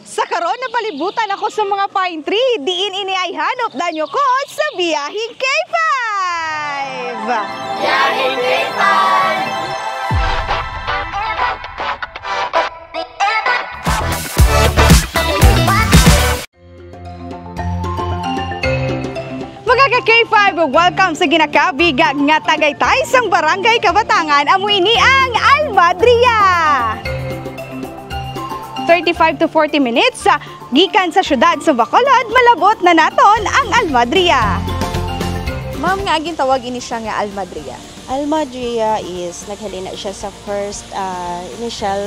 Sa karon na palibutan ako sa mga pine tree, diin ini ay hanop danyo ko sa Biyahing K5! Biyahing K5! Mga ka-K5, welcome sa ginakabiga nga Tagaytay sang Barangay Kabatangan, amo ini ang Almadria. 35 to 40 minutes sa gikan sa syudad sa Bacolod, malabot na naton ang Almadria. Ma'am, nga aging tawag ini siya nga Almadria. Almadria is naghalina siya sa first initial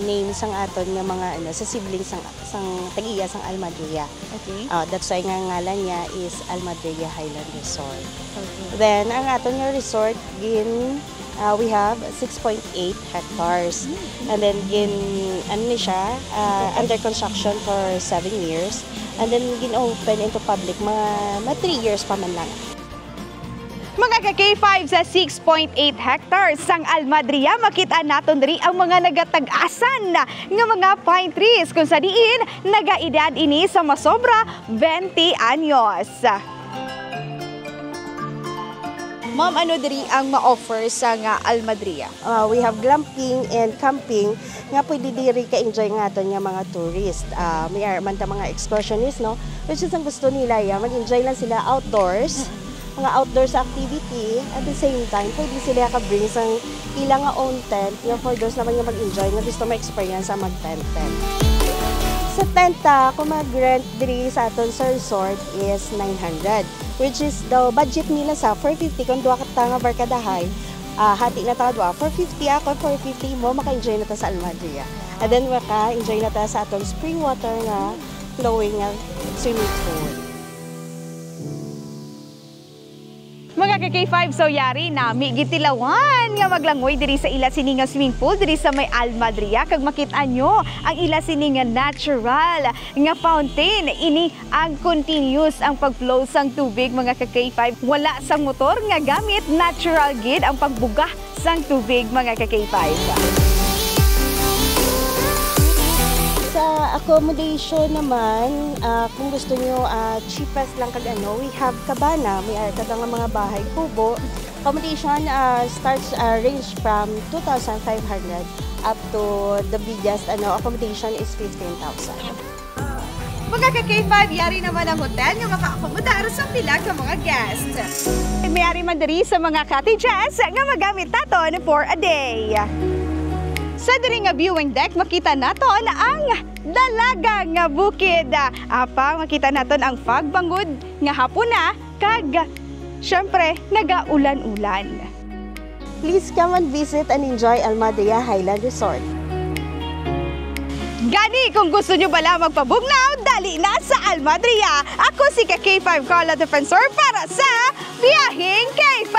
name sang aton nga mga sa siblings sang tag-iya sang Almadria. Okay. That's why nga ngalan niya is Almadria Highland Resort. Okay. Then ang aton nga resort we have 6.8 hectares. And then ni siya under construction for 7 years. And then gin-open into public mga 3 years pa man lang. Mga ka-K5 sa 6.8 hectares sang Almadria, makita naton diri ang mga nagatag-asan nga mga pine trees kung sa diin nagaedad ini sa masobra 20 anyos. Ma'am, ano diri ang ma-offer sa nga Almadria? We have glamping and camping nga pwede diri ka-enjoy nga aton nga mga tourist. May man ta mga excursionist, no? Which is ang gusto nila, mag-enjoy lang sila outdoors. Mga outdoors activity, at the same time, pwede sila ka-bring sang ilang nga own tent, nga for those naman nga mag-enjoy, nga gusto ma-experience sa mag-tent. Sa tenta, kung mag-rent diri sa aton sa resort is 900, which is the budget nila sa 450 kung duwa ka nga barkadahay, hati na ta duwa, 450 ako, 450 mo, maka-enjoy na ta sa Almadria. And then maka-enjoy na ta sa aton spring water nga, flowing nga swimming pool. Mga ka-K5, so yari nami gitilawan nga maglangoy diri sa ila sini nga swimming pool diri sa may Almadria, kag makita nyo ang ila sini nga natural nga fountain. Ini ang continuous ang pagflow sang tubig, mga ka-K5. Wala sang motor nga gamit, natural gid ang pagbuga sang tubig, mga ka-K5. Sa accommodation naman, kung gusto nyo cheapest lang kag we have cabana, may kada nga mga bahay kubo. Accommodation starts range from 2,500 up to the biggest accommodation is 15,000. Mga ka-K5, yari naman ang hotel nga maka-accommodar sa pila ka mga guests. Mayari man diri sa mga cottages nga magamit naton for a day. Sa diri nga viewing deck, makita naton ang dalaga nga bukid. Apang makita naton ang fagbangod nga hapon na, kag syempre nagaulan-ulan. Please come and visit and enjoy Almadria Highland Resort. Gani, kung gusto nyo bala magpabugnaw, dali na sa Almadria. Ako si ka-K5 Carla Defensor para sa Biyahing K5.